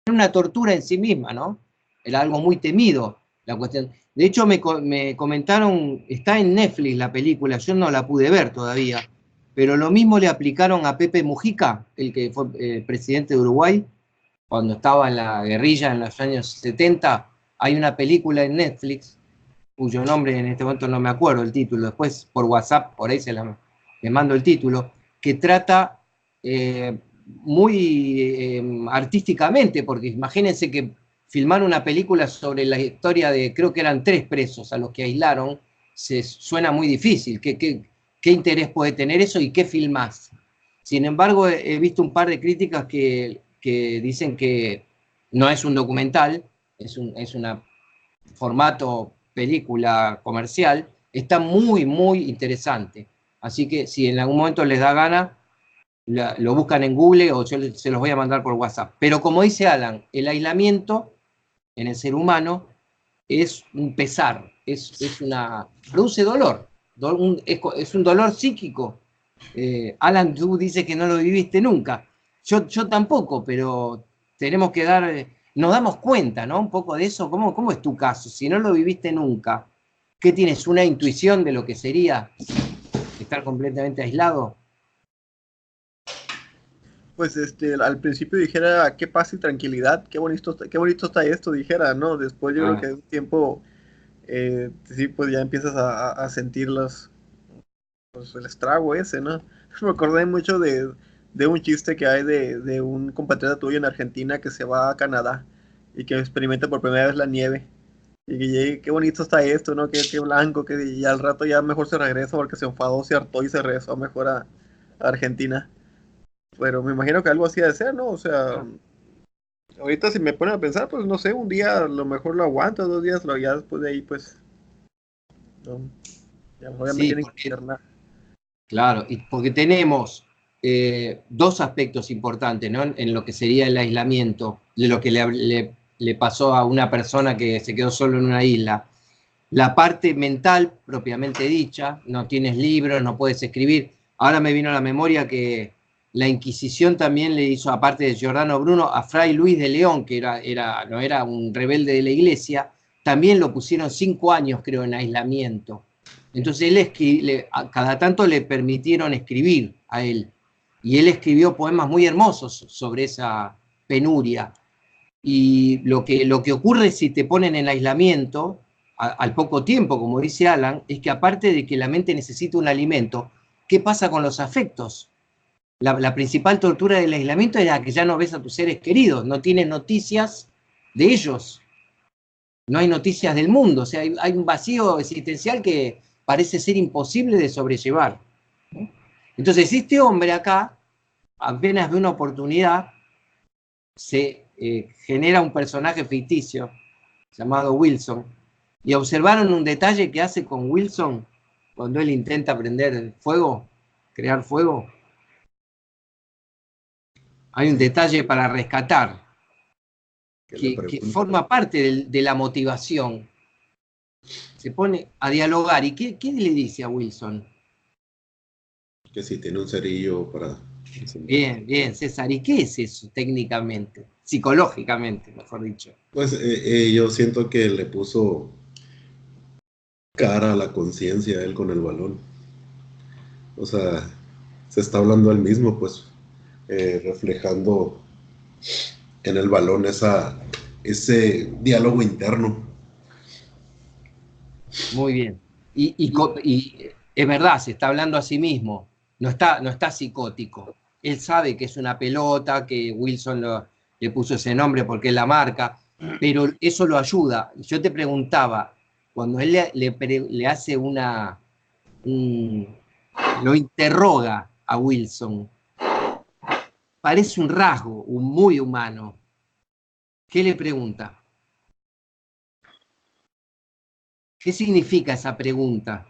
una tortura en sí misma, ¿no? Era algo muy temido la cuestión. De hecho, me comentaron, está en Netflix la película, yo no la pude ver todavía, pero lo mismo le aplicaron a Pepe Mujica, el que fue presidente de Uruguay, cuando estaba en la guerrilla en los años 70. Hay una película en Netflix, cuyo nombre en este momento no me acuerdo el título, después por WhatsApp, por ahí le mando el título, que trata muy artísticamente, porque imagínense que filmar una película sobre la historia de, creo que eran 3 presos a los que aislaron, suena muy difícil. ¿Qué interés puede tener eso y qué filmás? Sin embargo, he visto un par de críticas que dicen que no es un documental, es un formato película comercial, está muy, muy interesante. Así que si en algún momento les da gana, lo buscan en Google o yo se los voy a mandar por WhatsApp. Pero como dice Alan, el aislamiento en el ser humano es un pesar, produce dolor, es un dolor psíquico. Alan, tú dices que no lo viviste nunca. Yo tampoco, pero tenemos que nos damos cuenta, ¿no? Un poco de eso. ¿Cómo es tu caso? Si no lo viviste nunca, ¿qué tienes? ¿Una intuición de lo que sería estar completamente aislado? Pues al principio dijera, qué paz y tranquilidad, qué bonito está esto, dijera, ¿no? Después yo creo Ah, que es un tiempo, sí, pues ya empiezas a sentir pues, el estrago ese, ¿no? Me acordé mucho de un chiste que hay de un compatriota tuyo en Argentina que se va a Canadá y que experimenta por primera vez la nieve. Y que llegue, qué bonito está esto, ¿no? Qué blanco, y al rato ya mejor se regresa porque se enfadó, se hartó y se regresó mejor a Argentina. Pero me imagino que algo así ha de ser, ¿no? O sea, ahorita si me ponen a pensar, pues no sé, un día a lo mejor lo aguanto, 2 días, ya después de ahí, pues, no, ya, mejor ya me sí, tienen que porque, internar. claro, y porque tenemos dos aspectos importantes, ¿no? En lo que sería el aislamiento, de lo que le pasó a una persona que se quedó solo en una isla. La parte mental, propiamente dicha, no tienes libros, no puedes escribir. Ahora me vino a la memoria que la Inquisición también le hizo, aparte de Giordano Bruno, a Fray Luis de León, que no era un rebelde de la iglesia, también lo pusieron 5 años, creo, en aislamiento. Entonces cada tanto le permitieron escribir a él, y él escribió poemas muy hermosos sobre esa penuria. Y lo que ocurre si te ponen en aislamiento, al poco tiempo, como dice Alan, es que aparte de que la mente necesita un alimento, ¿qué pasa con los afectos? La principal tortura del aislamiento es la que ya no ves a tus seres queridos, no tienes noticias de ellos, no hay noticias del mundo, o sea, hay un vacío existencial que parece ser imposible de sobrellevar. Entonces, este hombre acá, apenas ve una oportunidad, se genera un personaje ficticio llamado Wilson, y observaron un detalle que hace con Wilson cuando él intenta prender fuego, crear fuego. Hay un detalle para rescatar Que le que pregunta forma parte de la motivación. Se pone a dialogar. ¿Y qué le dice a Wilson? que si tiene un cerillo para encender. Bien, bien, César. ¿Y qué es eso técnicamente? Psicológicamente, mejor dicho. Pues yo siento que le puso cara a la conciencia a él con el balón. O sea, se está hablando él mismo, pues, reflejando en el balón ese diálogo interno. Muy bien. Y es verdad, se está hablando a sí mismo, no está psicótico. Él sabe que es una pelota, que Wilson le puso ese nombre porque es la marca, pero eso lo ayuda. Yo te preguntaba, cuando él le hace lo interroga a Wilson, parece un rasgo muy humano. ¿Qué le pregunta? ¿Qué significa esa pregunta?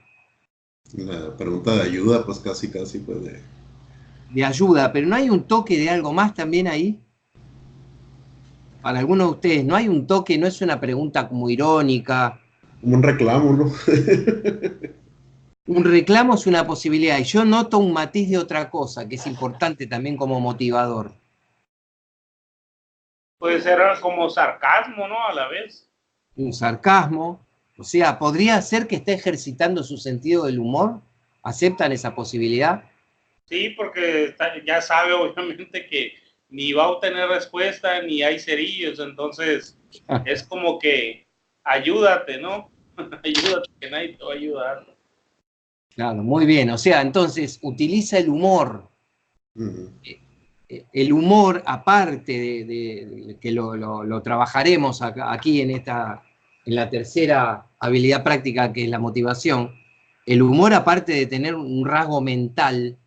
La pregunta de ayuda, pues casi, pues De ayuda, pero ¿no hay un toque de algo más también ahí? Para algunos de ustedes, ¿no hay un toque, no es una pregunta como irónica? como un reclamo, ¿no? Un reclamo es una posibilidad, y yo noto un matiz de otra cosa, que es importante también como motivador. Puede ser como sarcasmo, ¿no? A la vez. Un sarcasmo. O sea, ¿podría ser que esté ejercitando su sentido del humor? ¿Aceptan esa posibilidad? Sí, porque ya sabe obviamente que ni va a obtener respuesta, ni hay cerillos, entonces es como que ayúdate, ¿no? Ayúdate, que nadie te va a ayudar. Claro, muy bien. O sea, entonces utiliza el humor. El humor, aparte de que lo trabajaremos aquí en la tercera habilidad práctica, que es la motivación, el humor, aparte de tener un rasgo mental,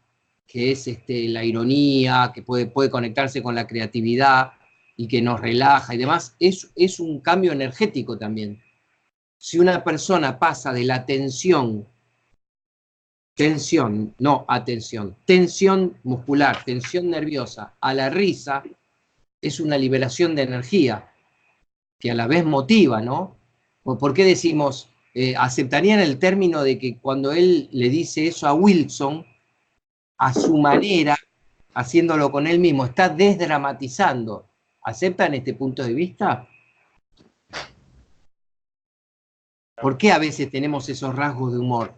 que es la ironía, que puede conectarse con la creatividad y que nos relaja y demás, es un cambio energético también. Si una persona pasa de la tensión tensión muscular, tensión nerviosa, a la risa, es una liberación de energía que a la vez motiva, ¿no? ¿Por qué decimos, aceptarían el término de que cuando él le dice eso a Wilson, a su manera, haciéndolo con él mismo, está desdramatizando? ¿Aceptan este punto de vista? ¿Por qué a veces tenemos esos rasgos de humor?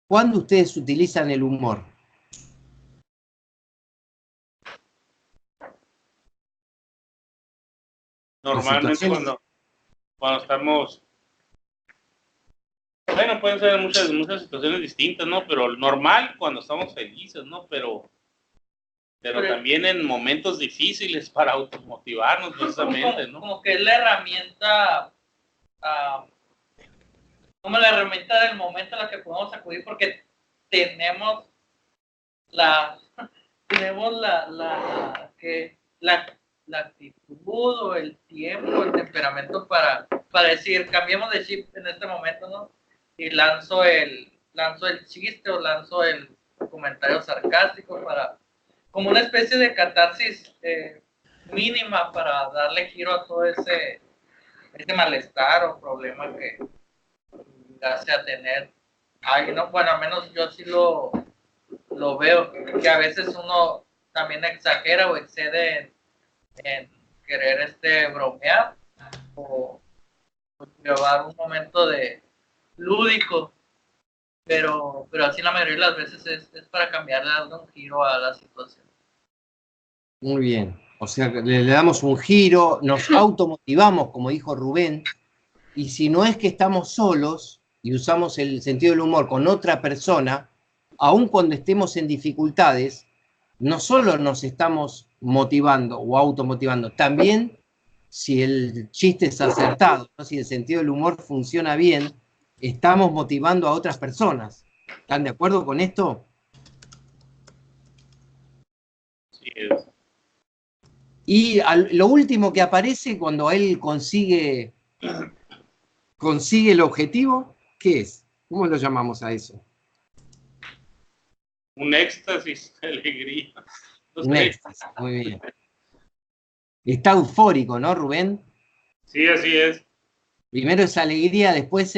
¿Cuándo ustedes utilizan el humor? Normalmente cuando estamos, bueno, pueden ser muchas situaciones distintas, ¿no? Pero normal cuando estamos felices, ¿no? Pero también en momentos difíciles para automotivarnos precisamente, ¿no? Como que es la herramienta, como la herramienta del momento a la que podemos acudir, porque tenemos la actitud o el tiempo, el temperamento para decir, cambiemos de chip en este momento, ¿no? Y lanzo el chiste o lanzo el comentario sarcástico como una especie de catarsis mínima para darle giro a todo ese malestar o problema que hace a tener alguien, ¿no? Bueno, al menos yo sí lo veo, que a veces uno también exagera o excede en querer bromear o llevar un momento de lúdico, pero así la mayoría de las veces es para cambiarle, darle un giro a la situación. Muy bien, o sea, le damos un giro, nos automotivamos, como dijo Rubén, y si no es que estamos solos y usamos el sentido del humor con otra persona, aun cuando estemos en dificultades, no solo nos estamos motivando o automotivando, también si el chiste es acertado, ¿no? Si el sentido del humor funciona bien, estamos motivando a otras personas. ¿Están de acuerdo con esto? Sí, es. Y lo último que aparece cuando él consigue el objetivo, ¿qué es? ¿Cómo lo llamamos a eso? Un éxtasis de alegría. Un éxtasis, muy bien. Está eufórico, ¿no, Rubén? Sí, así es. Primero es alegría, después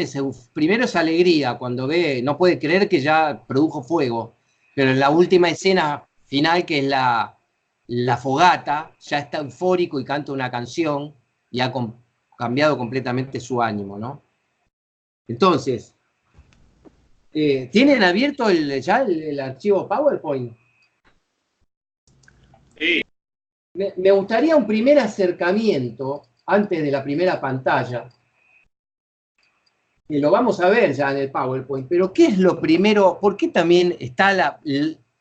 primero es alegría cuando ve, no puede creer que ya produjo fuego, pero en la última escena final, que es la fogata, ya está eufórico y canta una canción y ha cambiado completamente su ánimo, ¿no? Entonces, ¿tienen abierto ya el archivo PowerPoint? Sí. Me gustaría un primer acercamiento antes de la primera pantalla, que lo vamos a ver ya en el PowerPoint, pero ¿qué es lo primero? ¿Por qué también está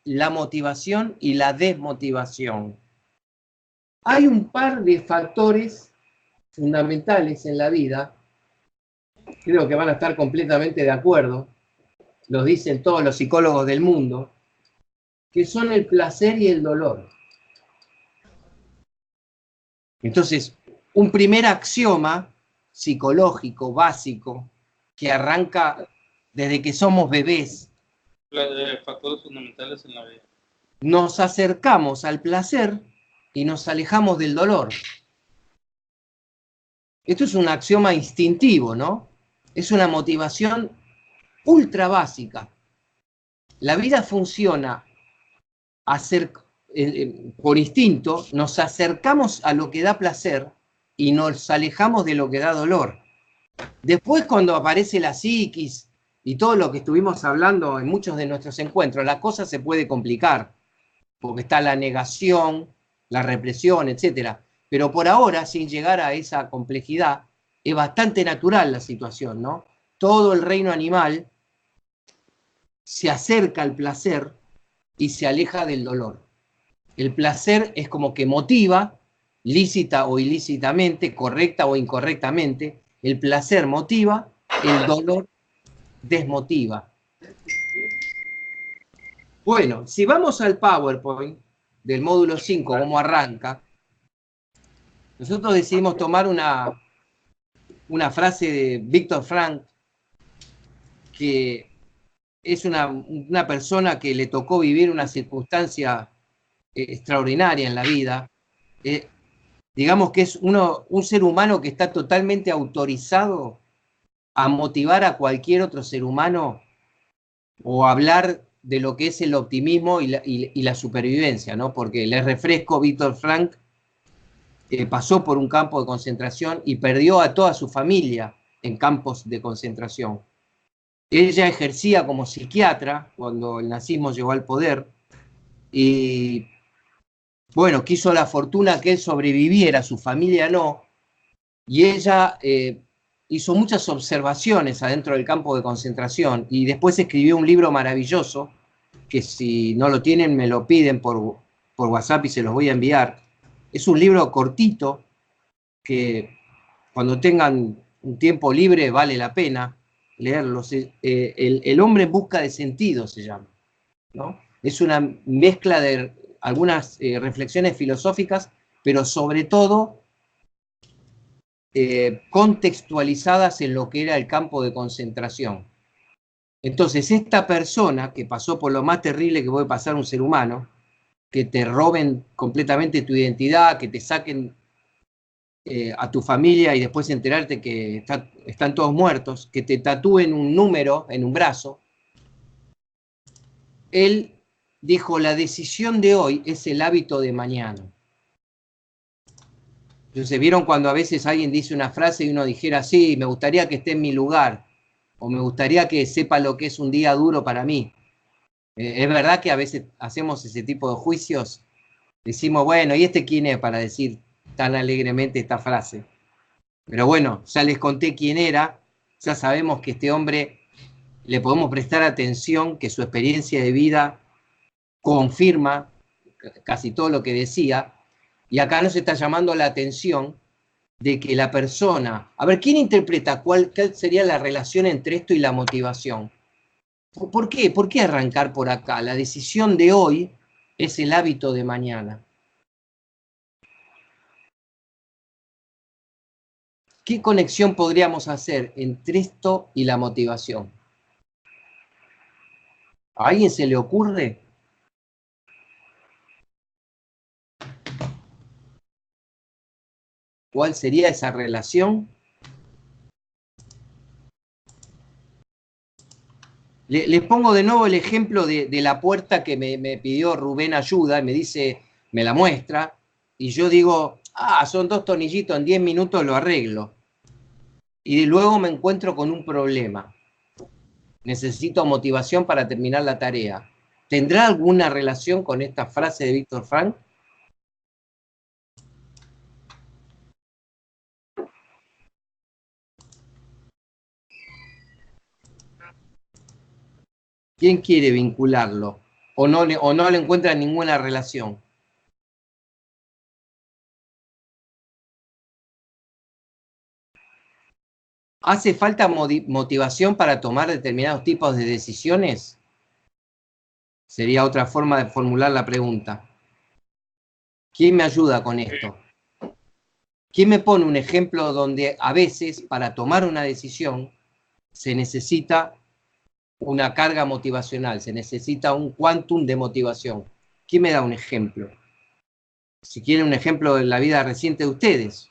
la motivación y la desmotivación? Hay un par de factores fundamentales en la vida, creo que van a estar completamente de acuerdo, los dicen todos los psicólogos del mundo, que son el placer y el dolor. Entonces, un primer axioma psicológico básico que arranca desde que somos bebés. Factores fundamentales en la vida. Nos acercamos al placer y nos alejamos del dolor. Esto es un axioma instintivo, ¿no? Es una motivación ultra básica. La vida funciona por instinto, nos acercamos a lo que da placer y nos alejamos de lo que da dolor. Después, cuando aparece la psiquis y todo lo que estuvimos hablando en muchos de nuestros encuentros, la cosa se puede complicar, porque está la negación, la represión, etc. Pero por ahora, sin llegar a esa complejidad, es bastante natural la situación, ¿no? Todo el reino animal se acerca al placer y se aleja del dolor. El placer es como que motiva, lícita o ilícitamente, correcta o incorrectamente. El placer motiva, el dolor desmotiva. Bueno, si vamos al PowerPoint del módulo 5, cómo arranca, nosotros decidimos tomar una frase de Viktor Frankl, que es una persona que le tocó vivir una circunstancia extraordinaria en la vida. Digamos que es un ser humano que está totalmente autorizado a motivar a cualquier otro ser humano o a hablar de lo que es el optimismo y la supervivencia, ¿no? Porque les refresco, Viktor Frankl pasó por un campo de concentración y perdió a toda su familia en campos de concentración. Ella ejercía como psiquiatra cuando el nazismo llegó al poder y, bueno, quiso la fortuna que él sobreviviera, su familia no, y ella hizo muchas observaciones adentro del campo de concentración y después escribió un libro maravilloso, que si no lo tienen me lo piden por WhatsApp y se los voy a enviar. Es un libro cortito que cuando tengan un tiempo libre vale la pena leerlo. El hombre en busca de sentido se llama, ¿no? Es una mezcla de algunas reflexiones filosóficas, pero sobre todo contextualizadas en lo que era el campo de concentración. Entonces, esta persona que pasó por lo más terrible que puede pasar un ser humano, que te roben completamente tu identidad, que te saquen a tu familia y después enterarte que están todos muertos, que te tatúen un número en un brazo, él dijo, la decisión de hoy es el hábito de mañana. Entonces, ¿vieron cuando a veces alguien dice una frase y uno dijera, sí, me gustaría que esté en mi lugar, o me gustaría que sepa lo que es un día duro para mí? Es verdad que a veces hacemos ese tipo de juicios, decimos, bueno, ¿y este quién es para decir tan alegremente esta frase? Pero bueno, ya les conté quién era, ya sabemos que este hombre le podemos prestar atención, que su experiencia de vida confirma casi todo lo que decía, y acá nos está llamando la atención de que la persona, a ver, ¿quién interpreta cuál sería la relación entre esto y la motivación? ¿Por qué? ¿Por qué arrancar por acá? La decisión de hoy es el hábito de mañana. ¿Qué conexión podríamos hacer entre esto y la motivación? ¿A alguien se le ocurre? ¿Cuál sería esa relación? Les pongo de nuevo el ejemplo de la puerta que me pidió Rubén ayuda, y me dice, me la muestra, y yo digo, son 2 tornillitos, en 10 minutos lo arreglo. Y luego me encuentro con un problema. Necesito motivación para terminar la tarea. ¿Tendrá alguna relación con esta frase de Viktor Frankl? ¿Quién quiere vincularlo? ¿O no le encuentra ninguna relación? ¿Hace falta motivación para tomar determinados tipos de decisiones? Sería otra forma de formular la pregunta. ¿Quién me ayuda con esto? ¿Quién me pone un ejemplo donde a veces para tomar una decisión se necesita una carga motivacional, se necesita un quantum de motivación? ¿Quién me da un ejemplo? Si quieren un ejemplo de la vida reciente de ustedes.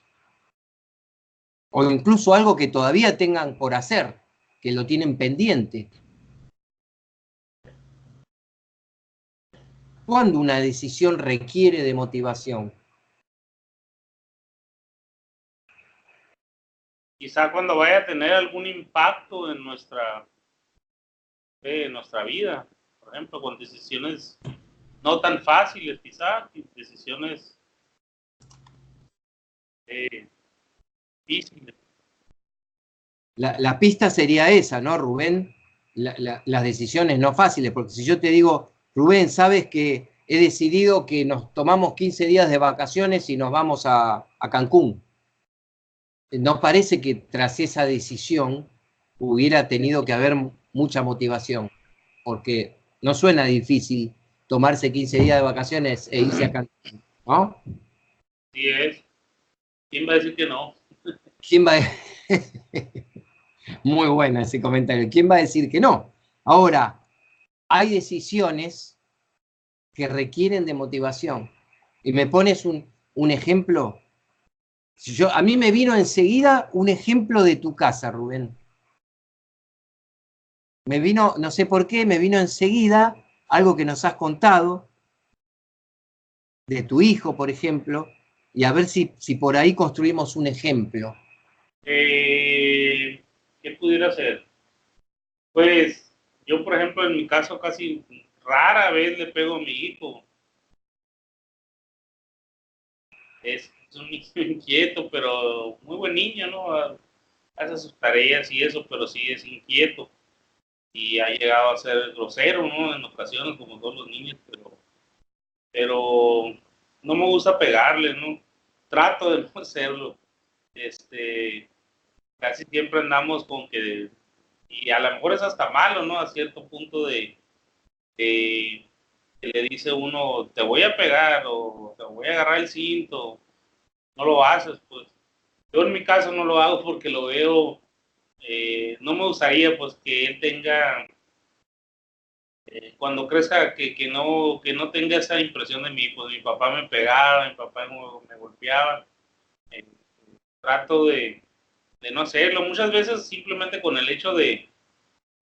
O incluso algo que todavía tengan por hacer, que lo tienen pendiente. ¿Cuándo una decisión requiere de motivación? Quizá cuando vaya a tener algún impacto en nuestra vida, por ejemplo, con decisiones no tan fáciles, quizá, decisiones difíciles. La pista sería esa, ¿no, Rubén? Las decisiones no fáciles, porque si yo te digo, Rubén, sabes que he decidido que nos tomamos 15 días de vacaciones y nos vamos a Cancún. ¿No parece que tras esa decisión hubiera tenido que haber mucha motivación? Porque no suena difícil tomarse 15 días de vacaciones e irse a Cancún, ¿no? Sí es. ¿Quién va a decir que no? ¿Quién va a... Muy buena ese comentario. ¿Quién va a decir que no? Ahora, hay decisiones que requieren de motivación. Y me pones un ejemplo. A mí me vino enseguida un ejemplo de tu casa, Rubén. Me vino, no sé por qué, me vino enseguida algo que nos has contado, de tu hijo, por ejemplo, y a ver si por ahí construimos un ejemplo. ¿Qué pudiera ser? Pues yo, por ejemplo, en mi caso casi rara vez le pego a mi hijo. Es un niño inquieto, pero muy buen niño, ¿no? Hace sus tareas y eso, pero sí es inquieto. Y ha llegado a ser grosero, ¿no? En ocasiones, como todos los niños, pero no me gusta pegarle, ¿no? Trato de no hacerlo. Casi siempre andamos con que, y a lo mejor es hasta malo, ¿no? A cierto punto de que le dice uno, te voy a pegar o te voy a agarrar el cinto, no lo haces, pues. Yo en mi caso no lo hago porque lo veo, no me gustaría pues que él tenga, cuando crezca, que no tenga esa impresión de mí, pues mi papá me pegaba, mi papá me golpeaba, eh, trato de no hacerlo, muchas veces simplemente con el hecho de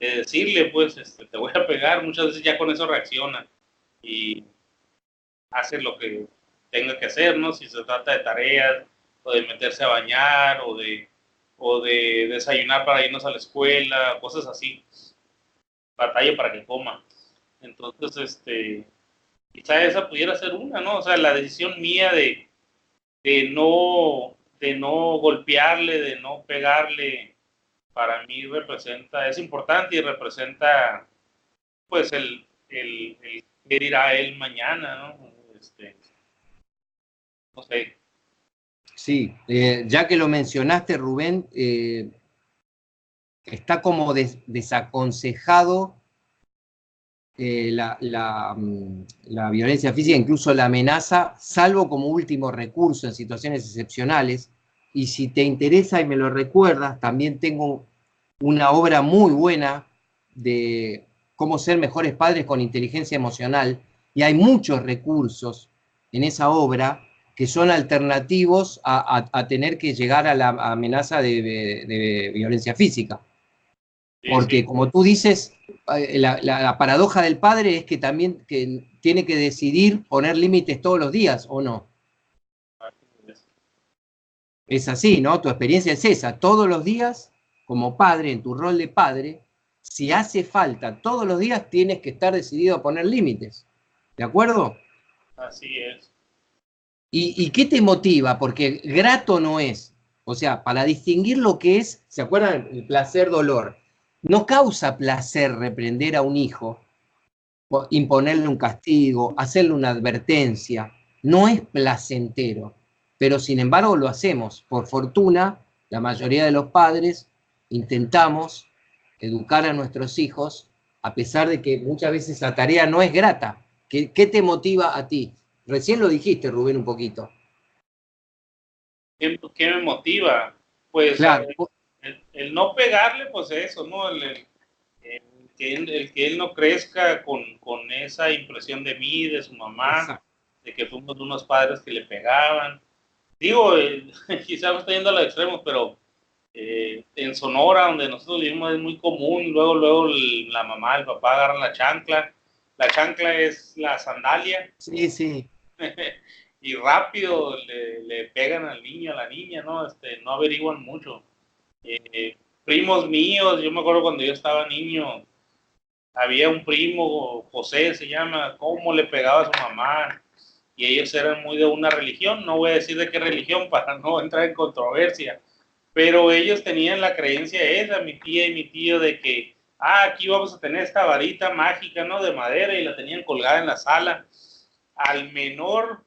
decirle, pues, te voy a pegar, muchas veces ya con eso reacciona y hace lo que tenga que hacer, ¿no? Si se trata de tareas, o de meterse a bañar, o de desayunar para irnos a la escuela, cosas así, batalla para que coma. Entonces, quizá esa pudiera ser una, ¿no? O sea, la decisión mía de no golpearle, de no pegarle, para mí es importante y representa, pues, el qué dirá él mañana, ¿no? No sé. Sí, ya que lo mencionaste, Rubén, está como desaconsejado la violencia física, incluso la amenaza, salvo como último recurso en situaciones excepcionales. Y si te interesa y me lo recuerdas, también tengo una obra muy buena de cómo ser mejores padres con inteligencia emocional, y hay muchos recursos en esa obra que son alternativos a tener que llegar a la amenaza de violencia física. Sí, Porque sí. como tú dices, la paradoja del padre es que también que tiene que decidir poner límites todos los días, ¿o no? Es así, ¿no? Tu experiencia es esa. Todos los días, como padre, en tu rol de padre, si hace falta, todos los días tienes que estar decidido a poner límites. ¿De acuerdo? Así es. ¿Y qué te motiva? Porque grato no es. O sea, para distinguir lo que es, ¿se acuerdan? El placer-dolor. No causa placer reprender a un hijo, imponerle un castigo, hacerle una advertencia. No es placentero, pero sin embargo lo hacemos. Por fortuna, la mayoría de los padres intentamos educar a nuestros hijos, a pesar de que muchas veces la tarea no es grata. ¿Qué te motiva a ti? Recién lo dijiste, Rubén, un poquito. ¿Qué me motiva? Pues Claro. el no pegarle, pues eso, ¿no? El que él no crezca con esa impresión de mí, de su mamá, Exacto. de que fuimos unos padres que le pegaban. Digo, quizás me estoy yendo a los extremos, pero en Sonora, donde nosotros vivimos, es muy común, luego la mamá, el papá agarran la chancla la chancla es la sandalia. Sí, sí. Y rápido le pegan al niño, a la niña, ¿no? No averiguan mucho. Primos míos, yo me acuerdo cuando yo estaba niño, había un primo, José se llama, cómo le pegaba a su mamá, y ellos eran muy de una religión, no voy a decir de qué religión para no entrar en controversia, pero ellos tenían la creencia esa, mi tía y mi tío, de que, aquí vamos a tener esta varita mágica, ¿no? De madera, y la tenían colgada en la sala. Al menor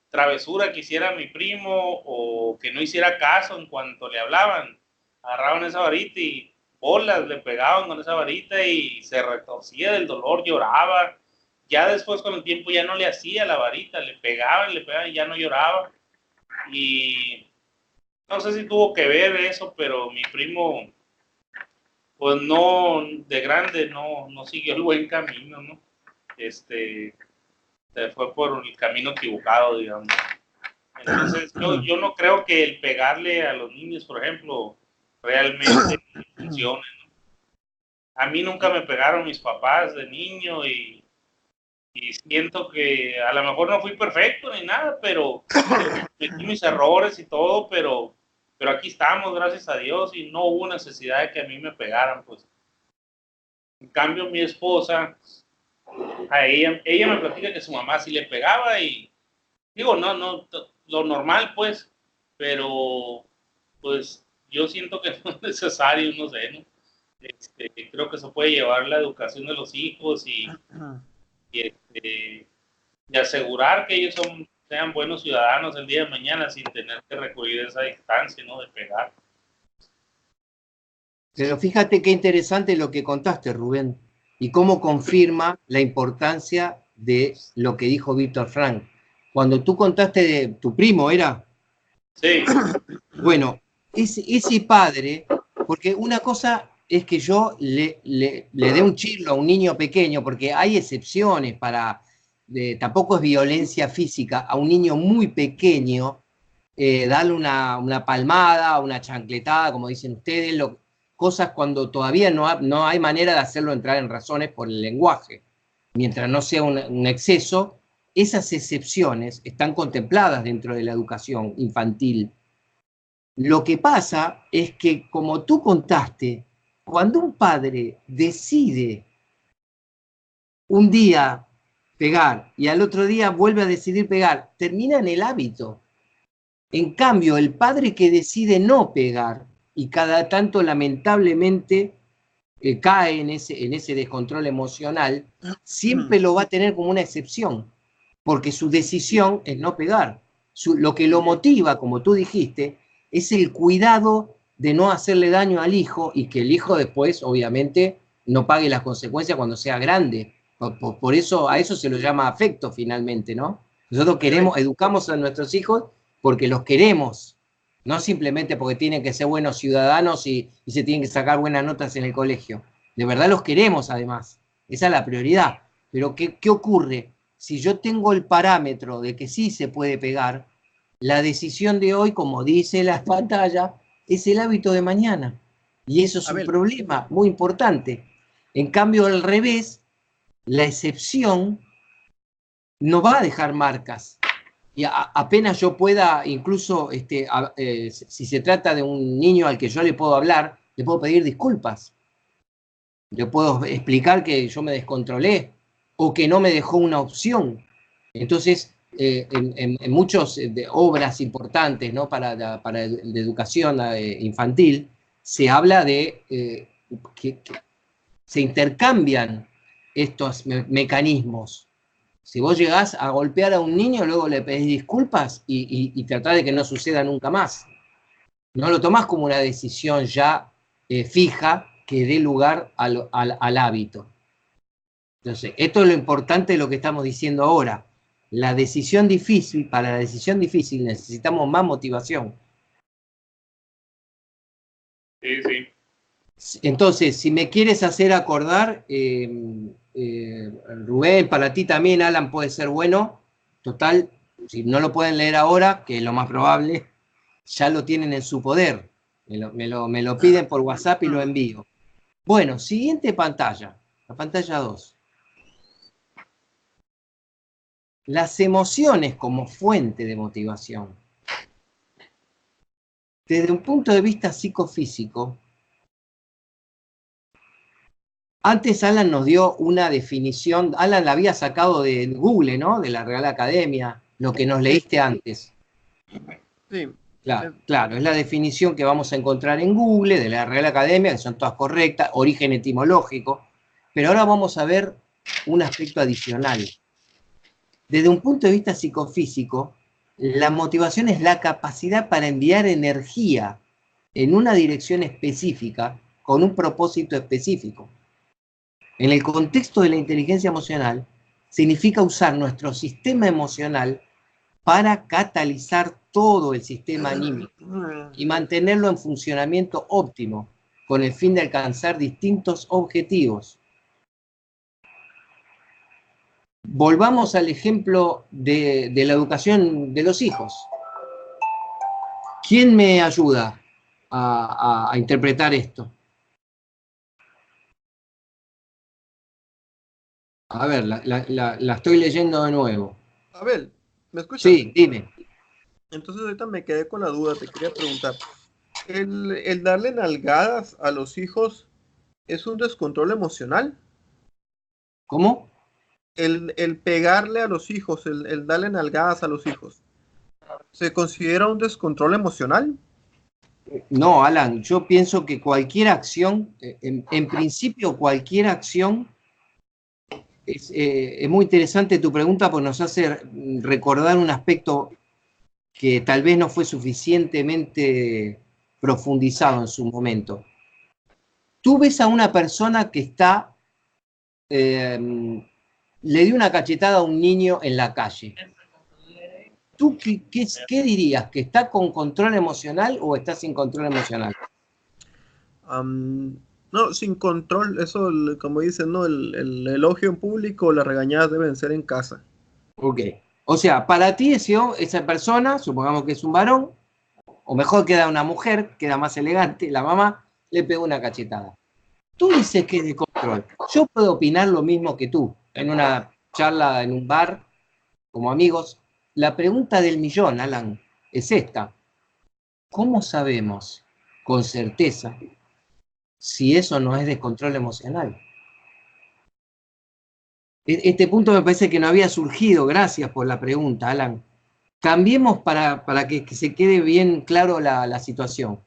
travesura que hiciera mi primo o que no hiciera caso en cuanto le hablaban, agarraban esa varita y bolas le pegaban con esa varita y se retorcía del dolor, lloraba. Ya después con el tiempo ya no le hacía la varita, le pegaban y ya no lloraba. Y no sé si tuvo que ver eso, pero mi primo, pues no, de grande no siguió el buen camino, ¿no? Se fue por el camino equivocado, digamos. Entonces, yo no creo que el pegarle a los niños, por ejemplo, realmente funcione, ¿no? A mí nunca me pegaron mis papás de niño y siento que a lo mejor no fui perfecto ni nada, pero metí mis errores y todo, pero aquí estamos, gracias a Dios, y no hubo necesidad de que a mí me pegaran, pues. En cambio, mi esposa, a ella me platica que su mamá sí le pegaba y digo, no, lo normal, pues, pero, pues, yo siento que no es necesario, no sé, ¿no? Creo que se puede llevar la educación de los hijos y asegurar que ellos sean buenos ciudadanos el día de mañana sin tener que recurrir a esa distancia, ¿no? De pegar. Pero fíjate qué interesante lo que contaste, Rubén, y cómo confirma la importancia de lo que dijo Víctor Frank. Cuando tú contaste de tu primo, ¿era? Sí. Bueno, ese padre, porque una cosa es que yo le dé un chirlo a un niño pequeño, porque hay excepciones tampoco es violencia física, a un niño muy pequeño, darle una palmada, una chancletada, como dicen ustedes, cosas cuando todavía no hay manera de hacerlo entrar en razones por el lenguaje. Mientras no sea un exceso, esas excepciones están contempladas dentro de la educación infantil. Lo que pasa es que, como tú contaste, cuando un padre decide un día pegar y al otro día vuelve a decidir pegar, termina en el hábito. En cambio, el padre que decide no pegar y cada tanto lamentablemente cae en ese descontrol emocional, siempre lo va a tener como una excepción, porque su decisión es no pegar. Lo que lo motiva, como tú dijiste, es el cuidado de no hacerle daño al hijo y que el hijo después, obviamente, no pague las consecuencias cuando sea grande. Por eso, a eso se lo llama afecto finalmente, ¿no? Nosotros educamos a nuestros hijos porque los queremos, no simplemente porque tienen que ser buenos ciudadanos y se tienen que sacar buenas notas en el colegio. De verdad los queremos, además. Esa es la prioridad. Pero ¿qué ocurre? Si yo tengo el parámetro de que sí se puede pegar, la decisión de hoy, como dice la pantalla, es el hábito de mañana. Y eso es un problema muy importante. En cambio, al revés, la excepción no va a dejar marcas. Y apenas yo pueda, incluso si se trata de un niño al que yo le puedo hablar, le puedo pedir disculpas. Le puedo explicar que yo me descontrolé o que no me dejó una opción. Entonces, en muchas obras importantes, ¿no? para la educación infantil, se habla de que se intercambian estos mecanismos. Si vos llegás a golpear a un niño, luego le pedís disculpas y tratás de que no suceda nunca más. No lo tomás como una decisión ya fija que dé lugar al hábito. Entonces, esto es lo importante de lo que estamos diciendo ahora. Para la decisión difícil necesitamos más motivación. Sí, sí. Entonces, si me quieres hacer acordar, Rubén, para ti también, Alan, puede ser bueno. Total, si no lo pueden leer ahora, que es lo más probable, ya lo tienen en su poder. Me lo piden por WhatsApp y lo envío. Bueno, siguiente pantalla, la pantalla 2. Las emociones como fuente de motivación. Desde un punto de vista psicofísico, antes Alan nos dio una definición, Alan la había sacado de Google, ¿no? De la Real Academia, lo que nos leíste antes. Sí. Claro, es la definición que vamos a encontrar en Google, de la Real Academia, que son todas correctas, origen etimológico, pero ahora vamos a ver un aspecto adicional. Desde un punto de vista psicofísico, la motivación es la capacidad para enviar energía en una dirección específica con un propósito específico. En el contexto de la inteligencia emocional, significa usar nuestro sistema emocional para catalizar todo el sistema anímico y mantenerlo en funcionamiento óptimo con el fin de alcanzar distintos objetivos. Volvamos al ejemplo de la educación de los hijos. ¿Quién me ayuda a interpretar esto? A ver, la estoy leyendo de nuevo. Abel, ¿me escuchas? Sí, dime. Entonces ahorita me quedé con la duda, te quería preguntar. ¿El darle nalgadas a los hijos es un descontrol emocional? ¿Cómo? El pegarle a los hijos, el darle nalgadas a los hijos, ¿se considera un descontrol emocional? No, Alan, yo pienso que cualquier acción, en principio cualquier acción, es muy interesante tu pregunta porque nos hace recordar un aspecto que tal vez no fue suficientemente profundizado en su momento. Tú ves a una persona que está, le dio una cachetada a un niño en la calle. ¿Tú qué dirías? ¿Que está con control emocional o está sin control emocional? No, sin control, eso, como dicen, ¿no? El elogio en público, las regañadas deben ser en casa. Ok. O sea, para ti esa persona, supongamos que es un varón, o mejor queda una mujer, queda más elegante, la mamá le pegó una cachetada. Tú dices que es de control. Yo puedo opinar lo mismo que tú, en una charla, en un bar, como amigos. La pregunta del millón, Alan, es esta. ¿Cómo sabemos con certeza si eso no es descontrol emocional? Este punto me parece que no había surgido. Gracias por la pregunta, Alan. Cambiemos para que se quede bien claro la situación.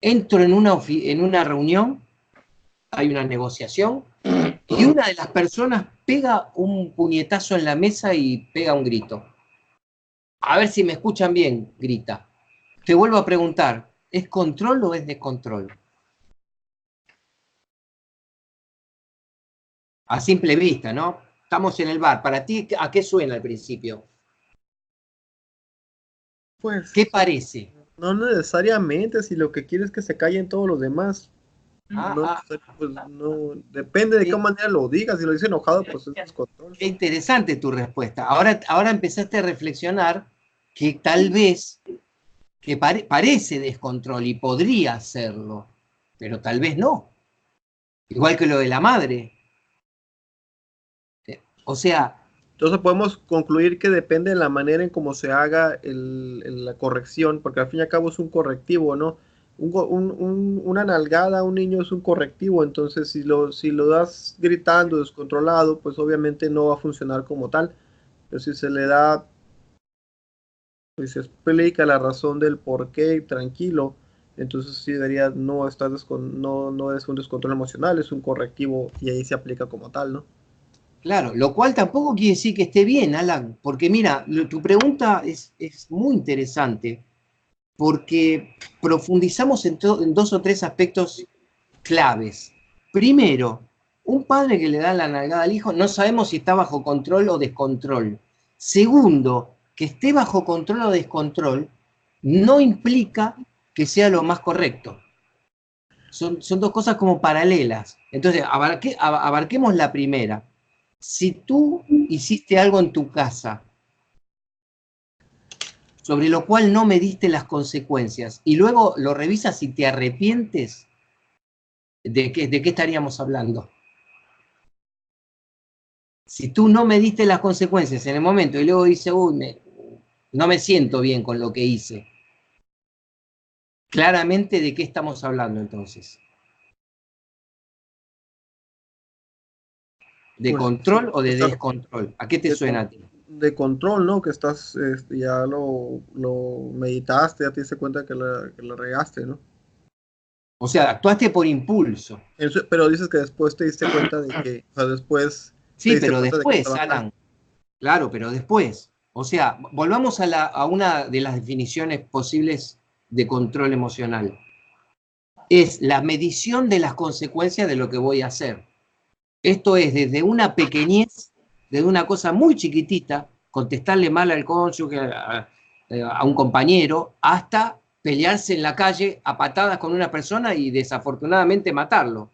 Entro en una reunión, hay una negociación, y una de las personas pega un puñetazo en la mesa y pega un grito. A ver si me escuchan bien, grita. Te vuelvo a preguntar, ¿es control o es descontrol? A simple vista, ¿no? Estamos en el bar. ¿Para ti a qué suena al principio? Pues, ¿Qué parece? no necesariamente, si lo que quieres es que se callen todos los demás. Pues no, depende de qué manera lo digas. Si lo dices enojado, pues es descontrol. Qué interesante tu respuesta. Ahora empezaste a reflexionar que tal vez que parece descontrol y podría serlo, pero tal vez no. Igual que lo de la madre. O sea... Entonces podemos concluir que depende de la manera en cómo se haga la corrección, porque al fin y al cabo es un correctivo, ¿no? Una nalgada a un niño es un correctivo, entonces si lo das gritando, descontrolado, pues obviamente no va a funcionar como tal. Pero si se le da, pues se explica la razón del por qué tranquilo, entonces sí debería no estar no es un descontrol emocional, es un correctivo y ahí se aplica como tal, ¿no? Claro, lo cual tampoco quiere decir que esté bien, Alan, porque mira, tu pregunta es muy interesante, porque profundizamos en dos o tres aspectos claves. Primero, un padre que le da la nalgada al hijo, no sabemos si está bajo control o descontrol. Segundo, que esté bajo control o descontrol no implica que sea lo más correcto. Son dos cosas como paralelas. Entonces, abarquemos la primera. Si tú hiciste algo en tu casa sobre lo cual no mediste las consecuencias y luego lo revisas y te arrepientes, ¿de qué estaríamos hablando? Si tú no me diste las consecuencias en el momento y luego dices, uy, no me siento bien con lo que hice. Claramente, ¿de qué estamos hablando entonces? ¿De Pues control sí, o de descontrol? ¿A qué te suena a ti? de control, ¿no? Que estás, ya lo meditaste, ya te diste cuenta que la regaste, ¿no? O sea, actuaste por impulso. Pero dices que después te diste cuenta de que, o sea, después te Sí, diste pero cuenta de que después, estaba mal. Alan. Claro, pero después. O sea, volvamos a una de las definiciones posibles de control emocional. Es la medición de las consecuencias de lo que voy a hacer. Esto es desde una pequeñez, desde una cosa muy chiquitita, contestarle mal al cónyuge, a un compañero, hasta pelearse en la calle a patadas con una persona y desafortunadamente matarlo,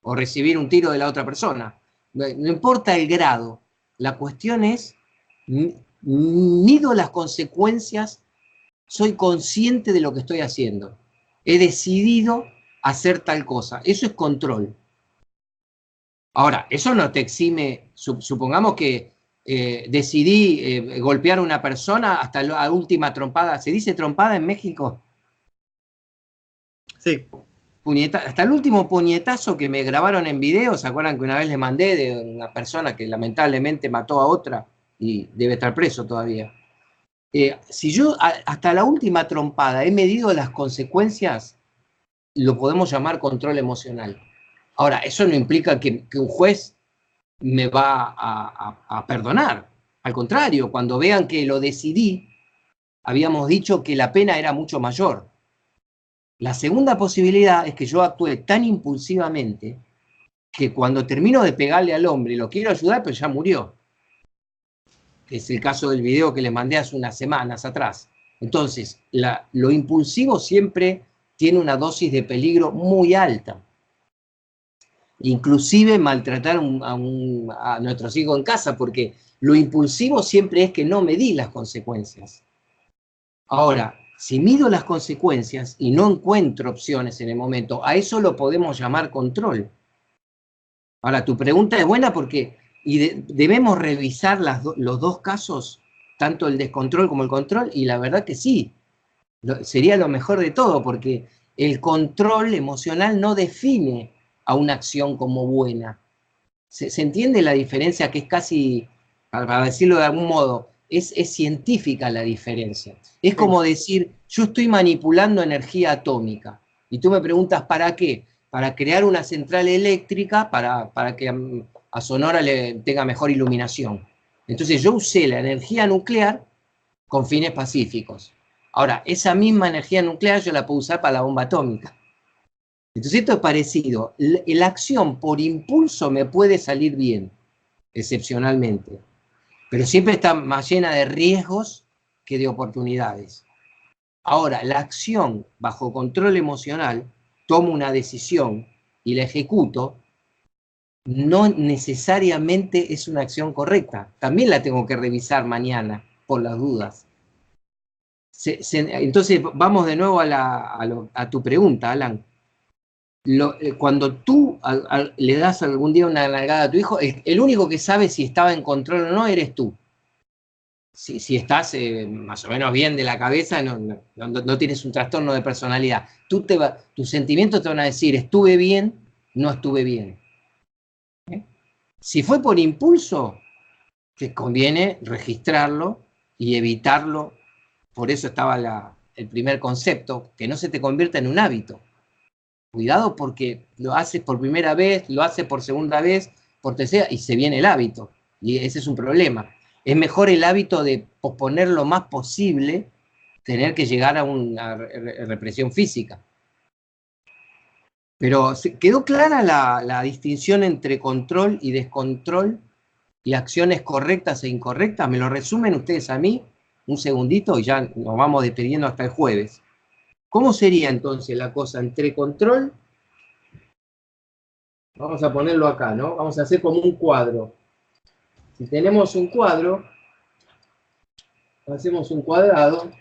o recibir un tiro de la otra persona. No importa el grado, la cuestión es, mido las consecuencias, soy consciente de lo que estoy haciendo, he decidido hacer tal cosa, eso es control. Ahora, eso no te exime, supongamos que decidí golpear a una persona hasta la última trompada. ¿Se dice trompada en México? Sí. Hasta el último puñetazo que me grabaron en video. ¿Se acuerdan que una vez le mandé de una persona que lamentablemente mató a otra y debe estar preso todavía? Si yo hasta la última trompada he medido las consecuencias, lo podemos llamar control emocional. Ahora, eso no implica que un juez me va a perdonar. Al contrario, cuando vean que lo decidí, habíamos dicho que la pena era mucho mayor. La segunda posibilidad es que yo actúe tan impulsivamente que cuando termino de pegarle al hombre, lo quiero ayudar, pero ya murió. Es el caso del video que les mandé hace unas semanas atrás. Entonces, lo impulsivo siempre tiene una dosis de peligro muy alta. Inclusive maltratar a nuestros hijos en casa, porque lo impulsivo siempre es que no medí las consecuencias. Ahora, si mido las consecuencias y no encuentro opciones en el momento, a eso lo podemos llamar control. Ahora, tu pregunta es buena porque debemos revisar los dos casos, tanto el descontrol como el control, y la verdad que sí, sería lo mejor de todo, porque el control emocional no define a una acción como buena. ¿Se entiende la diferencia, que es casi, para decirlo de algún modo, es científica la diferencia? Es como decir, yo estoy manipulando energía atómica, y tú me preguntas, ¿para qué? Para crear una central eléctrica, para que a Sonora le tenga mejor iluminación. Entonces yo usé la energía nuclear con fines pacíficos. Ahora, esa misma energía nuclear yo la puedo usar para la bomba atómica. Entonces esto es parecido. La acción por impulso me puede salir bien, excepcionalmente, pero siempre está más llena de riesgos que de oportunidades. Ahora, la acción bajo control emocional, tomo una decisión y la ejecuto, no necesariamente es una acción correcta. También la tengo que revisar mañana, por las dudas. Entonces, vamos de nuevo a tu pregunta, Alan. Cuando tú le das algún día una nalgada a tu hijo, el único que sabe si estaba en control o no eres tú. Si estás más o menos bien de la cabeza, no tienes un trastorno de personalidad. Tus sentimientos te van a decir, estuve bien, no estuve bien. Si fue por impulso, te conviene registrarlo y evitarlo. Por eso estaba el primer concepto, que no se te convierta en un hábito. Cuidado, porque lo haces por primera vez, lo haces por segunda vez, por tercera, y se viene el hábito. Y ese es un problema. Es mejor el hábito de posponer lo más posible tener que llegar a una represión física. Pero ¿quedó clara la distinción entre control y descontrol y acciones correctas e incorrectas? ¿Me lo resumen ustedes a mí? Un segundito y ya nos vamos despidiendo hasta el jueves. ¿Cómo sería entonces la cosa entre control? Vamos a ponerlo acá, ¿no? Vamos a hacer como un cuadro. Si tenemos un cuadro, hacemos un cuadrado,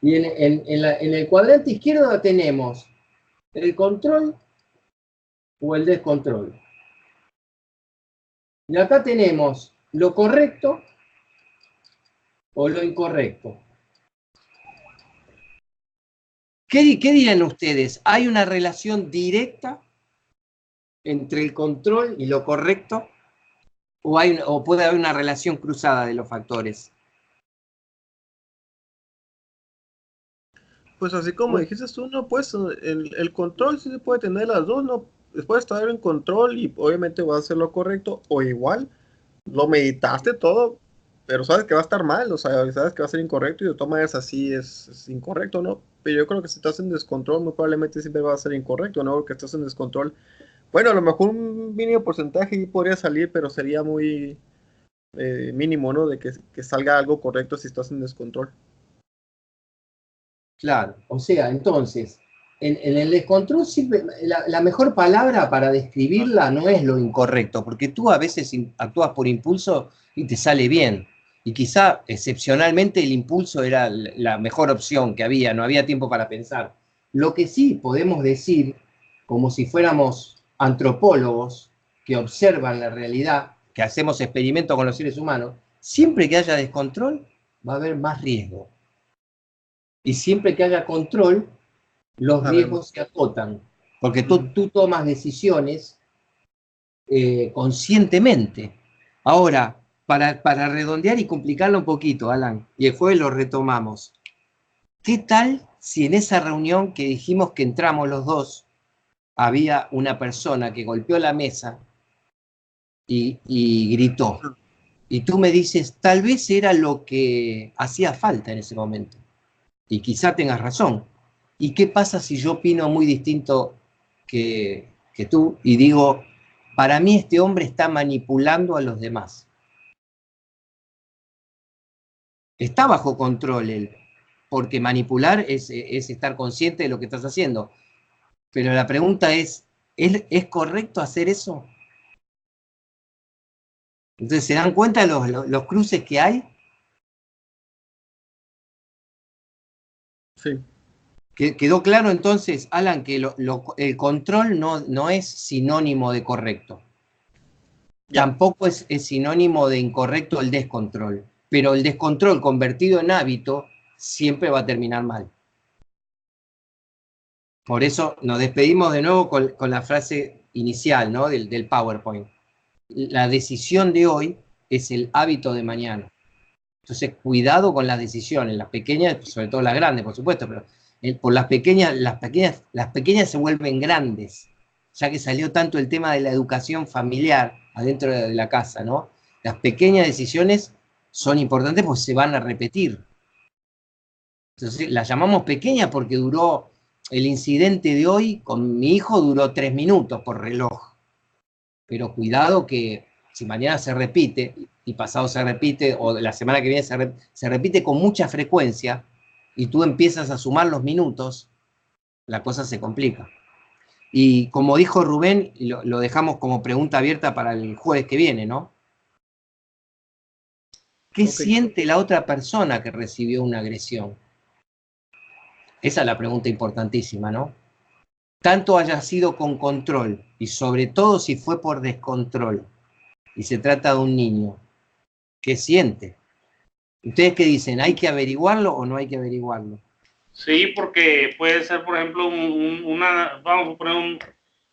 y en el cuadrante izquierdo tenemos el control o el descontrol. Y acá tenemos lo correcto o lo incorrecto. ¿Qué dirían ustedes? ¿Hay una relación directa entre el control y lo correcto? ¿O puede haber una relación cruzada de los factores? Pues así como dijiste tú, no, pues el control sí se puede tener las dos, ¿no? Puedes estar en control y obviamente va a hacer lo correcto, o igual, lo meditaste todo, pero sabes que va a estar mal, o sea, sabes que va a ser incorrecto y de todas maneras así es incorrecto, ¿no? Pero yo creo que si estás en descontrol, muy probablemente siempre va a ser incorrecto, ¿no? Porque estás en descontrol. Bueno, a lo mejor un mínimo porcentaje sí podría salir, pero sería muy mínimo, ¿no? De que salga algo correcto si estás en descontrol. Claro, o sea, entonces, en el descontrol siempre, la mejor palabra para describirla no es lo incorrecto, porque tú a veces actúas por impulso y te sale bien. Y quizá excepcionalmente el impulso era la mejor opción que había, no había tiempo para pensar. Lo que sí podemos decir, como si fuéramos antropólogos que observan la realidad, que hacemos experimentos con los seres humanos, siempre que haya descontrol va a haber más riesgo. Y siempre que haya control, los riesgos se acotan, porque tú tomas decisiones conscientemente. Ahora, para redondear y complicarlo un poquito, Alan, y después lo retomamos. ¿Qué tal si en esa reunión que dijimos que entramos los dos, había una persona que golpeó la mesa y gritó? Y tú me dices, tal vez era lo que hacía falta en ese momento. Y quizá tengas razón. ¿Y qué pasa si yo opino muy distinto que tú y digo, para mí este hombre está manipulando a los demás? Está bajo control él, porque manipular es estar consciente de lo que estás haciendo. Pero la pregunta ¿es correcto hacer eso? Entonces, ¿se dan cuenta los cruces que hay? Sí. Quedó claro entonces, Alan, que el control no es sinónimo de correcto. Tampoco es sinónimo de incorrecto el descontrol, pero el descontrol convertido en hábito siempre va a terminar mal. Por eso nos despedimos de nuevo con la frase inicial, ¿no? del PowerPoint. La decisión de hoy es el hábito de mañana. Entonces, cuidado con las decisiones, las pequeñas, sobre todo las grandes, por supuesto, pero por las pequeñas se vuelven grandes, ya que salió tanto el tema de la educación familiar adentro de la casa, ¿no? Las pequeñas decisiones son importantes porque se van a repetir. Entonces, las llamamos pequeñas porque el incidente de hoy con mi hijo duró 3 minutos por reloj. Pero cuidado que si mañana se repite, y pasado se repite, o la semana que viene se repite con mucha frecuencia, y tú empiezas a sumar los minutos, la cosa se complica. Y como dijo Rubén, lo dejamos como pregunta abierta para el jueves que viene, ¿no? ¿Qué siente la otra persona que recibió una agresión? Esa es la pregunta importantísima, ¿no? Tanto haya sido con control, y sobre todo si fue por descontrol, y se trata de un niño, ¿qué siente? ¿Ustedes qué dicen? ¿Hay que averiguarlo o no hay que averiguarlo? Sí, porque puede ser, por ejemplo, vamos a poner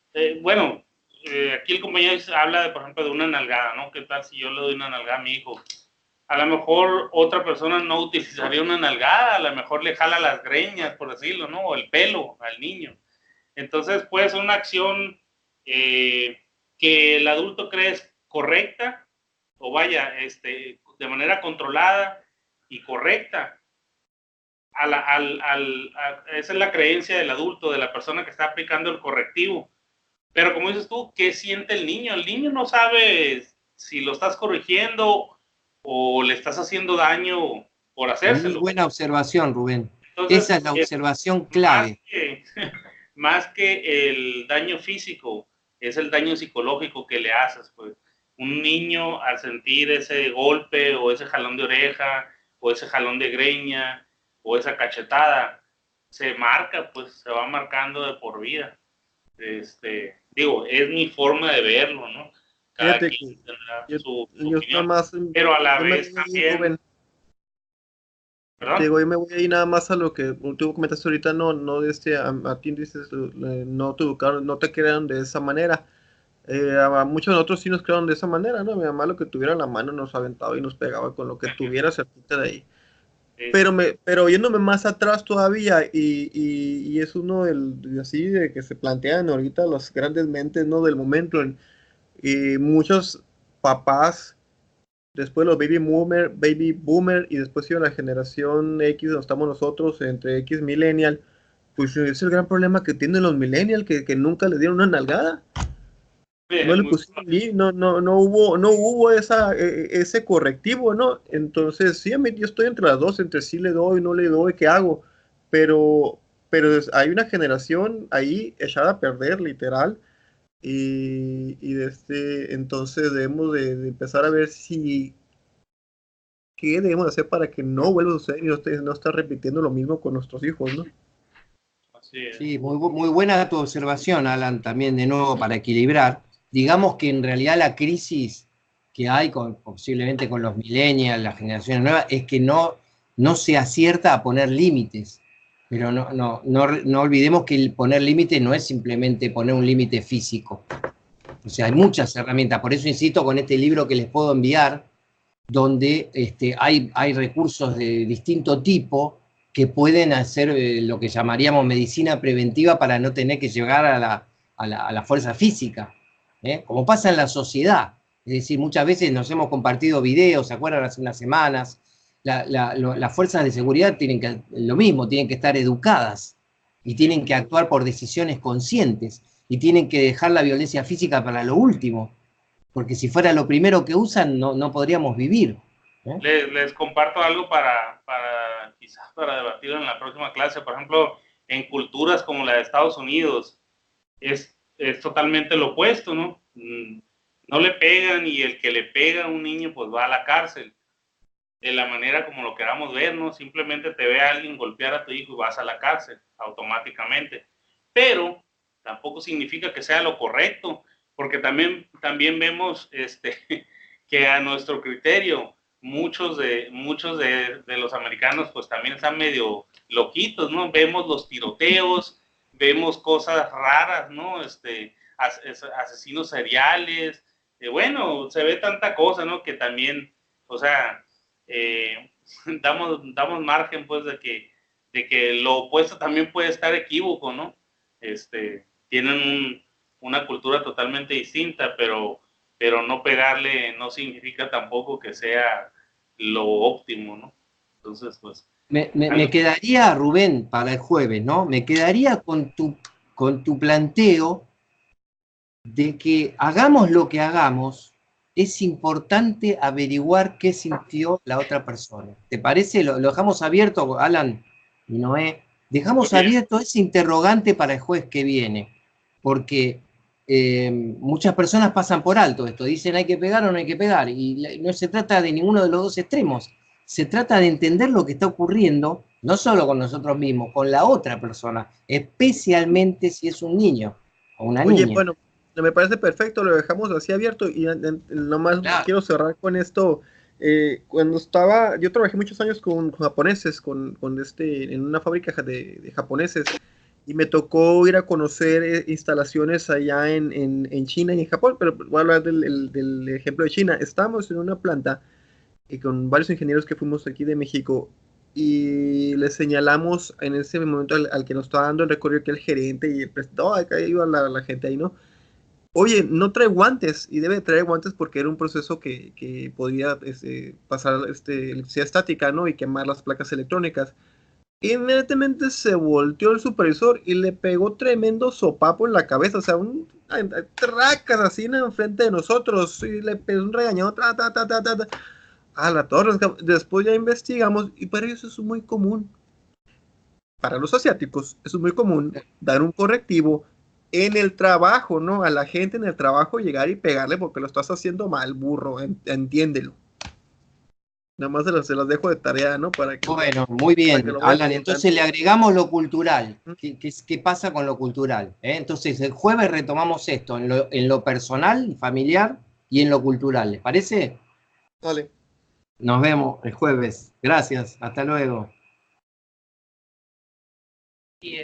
aquí el compañero habla, por ejemplo, de una nalgada, ¿no? ¿Qué tal si yo le doy una nalgada a mi hijo? A lo mejor otra persona no utilizaría una nalgada, a lo mejor le jala las greñas, por decirlo, ¿no? O el pelo al niño. Entonces puede ser una acción que el adulto cree es correcta, o vaya, de manera controlada y correcta. Esa es la creencia del adulto, de la persona que está aplicando el correctivo. Pero como dices tú, ¿qué siente el niño? El niño no sabe si lo estás corrigiendo o le estás haciendo daño por hacérselo. Muy buena observación, Rubén. Entonces, esa es la observación clave. Más que el daño físico, es el daño psicológico que le haces, pues. Un niño al sentir ese golpe o ese jalón de oreja o ese jalón de greña o esa cachetada, se marca, pues se va marcando de por vida. digo, es mi forma de verlo, ¿no? Cada Fíjate quien que tendrá yo, su yo nada opinión, más, pero a la yo me vez voy ahí, también, Rubén. Te ¿perdón? digo, yo me voy ahí nada más a lo que tú comentaste ahorita, no de a ti dices, no te educaron, no te crearon de esa manera. A muchos de nosotros sí nos crearon de esa manera, ¿no? Mi mamá lo que tuviera en la mano nos aventaba y nos pegaba con lo que tuviera cerquita de ahí. Pero yéndome más atrás todavía, y es uno así de que se plantean ahorita las grandes mentes, ¿no? Del momento, y muchos papás, después los baby boomer, y después iba la generación X, donde estamos nosotros, entre X millennial, pues es el gran problema que tienen los millennials, que nunca les dieron una nalgada. No le Muy pusieron no hubo ese correctivo, ¿no? Entonces, sí, yo estoy entre las dos, entre sí le doy, no le doy, ¿qué hago? Pero hay una generación ahí echada a perder, literal, entonces debemos de empezar a ver qué debemos hacer para que no vuelva a suceder y no estar repitiendo lo mismo con nuestros hijos, ¿no? así es. Sí, muy buena tu observación, Alan, también de nuevo para equilibrar. Digamos que en realidad la crisis que hay posiblemente con los millennials, las generaciones nuevas, es que no se acierta a poner límites. Pero no olvidemos que el poner límites no es simplemente poner un límite físico. O sea, hay muchas herramientas. Por eso insisto con este libro que les puedo enviar, donde hay recursos de distinto tipo que pueden hacer lo que llamaríamos medicina preventiva para no tener que llegar a la fuerza física, como pasa en la sociedad. Es decir, muchas veces nos hemos compartido videos, ¿se acuerdan? Hace unas semanas. Las fuerzas de seguridad lo mismo, tienen que estar educadas y tienen que actuar por decisiones conscientes y tienen que dejar la violencia física para lo último, porque si fuera lo primero que usan, no podríamos vivir. Les comparto algo quizás para debatir en la próxima clase. Por ejemplo, en culturas como la de Estados Unidos, es totalmente lo opuesto, ¿no? No le pegan y el que le pega a un niño pues va a la cárcel. De la manera como lo queramos ver, ¿no? Simplemente te ve a alguien golpear a tu hijo y vas a la cárcel automáticamente. Pero tampoco significa que sea lo correcto, porque también vemos que a nuestro criterio muchos de los americanos pues también están medio loquitos, ¿no? Vemos los tiroteos, vemos cosas raras, ¿no? Asesinos seriales, bueno, se ve tanta cosa, ¿no? Que también, o sea, damos margen pues de que lo opuesto también puede estar equívoco, ¿no? Tienen una cultura totalmente distinta, pero no pegarle no significa tampoco que sea lo óptimo, ¿no? Entonces, pues... Me quedaría, Rubén, para el jueves, ¿no? Me quedaría con tu planteo de que hagamos lo que hagamos, es importante averiguar qué sintió la otra persona. ¿Te parece? Lo dejamos abierto, Alan y Noé. Dejamos abierto ese interrogante para el jueves que viene, porque muchas personas pasan por alto esto, dicen hay que pegar o no hay que pegar, y no se trata de ninguno de los dos extremos, se trata de entender lo que está ocurriendo, no solo con nosotros mismos, con la otra persona, especialmente si es un niño o una Oye, niña. bueno, me parece perfecto, lo dejamos así abierto y nomás Claro. quiero cerrar con esto. Cuando yo trabajé muchos años con japoneses, en una fábrica de japoneses, y me tocó ir a conocer instalaciones allá en China y en Japón, pero voy a hablar del ejemplo de China. Estábamos en una planta y con varios ingenieros que fuimos aquí de México y le señalamos en ese momento al que nos estaba dando el recorrido, que el gerente y el prestador, acá iba la gente ahí, ¿no? Oye, no trae guantes y debe traer guantes porque era un proceso que podía pasar electricidad estática, ¿no? Y quemar las placas electrónicas. Inmediatamente se volteó el supervisor y le pegó tremendo sopapo en la cabeza, o sea, tracas así enfrente de nosotros y le pegó un regañado, a la torre. Después ya investigamos y para ellos es muy común. Para los asiáticos es muy común dar un correctivo en el trabajo, ¿no? A la gente en el trabajo llegar y pegarle porque lo estás haciendo mal, burro, entiéndelo. Nada más se las dejo de tarea, ¿no? Para que, Bueno, muy bien, para que lo vayan Alan. Entonces le agregamos lo cultural. ¿Qué pasa con lo cultural? Entonces el jueves retomamos esto en lo personal, familiar y en lo cultural. ¿Les parece? Vale. Nos vemos el jueves. Gracias. Hasta luego. Y